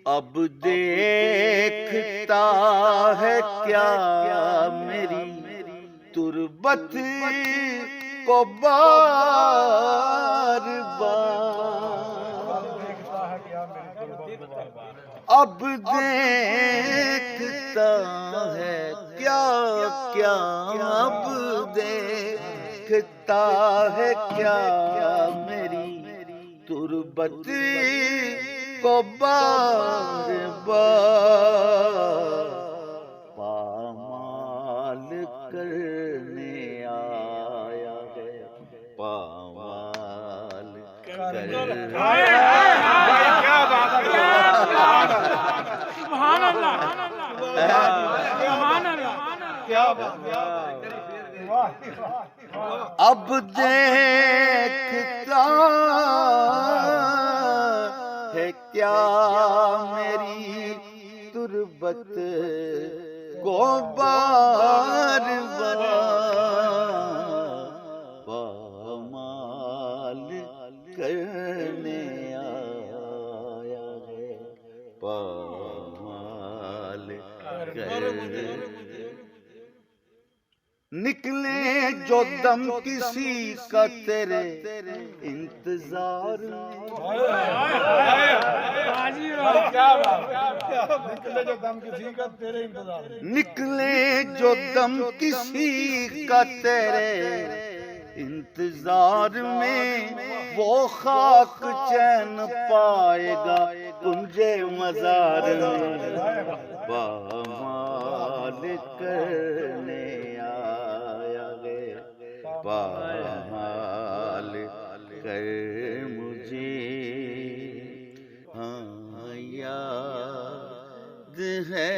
اب دیکھتا ہے کیا میری تربت کو بار بار، اب دیکھتا ہے کیا کیا، اب دیکھتا ہے کیا میری تربت کو بار بار، پامال کرنے آیا ہے، پامال کرنے سبحان اللہ سبحان اللہ کیا بات، اب دیکھتا ہے کیا میری تربت کو بار بار، پامال کرنے آیا ہے، پامال کرنے نکلے جو دم کسی کا تیرے انتظار میں، نکلے جو دم کسی کا تیرے انتظار میں، وہ خاک چین پائے گا کنجے مزار میں، پامال کرنے آیا ہے، پامال کر مجھے ہاں یاد ہے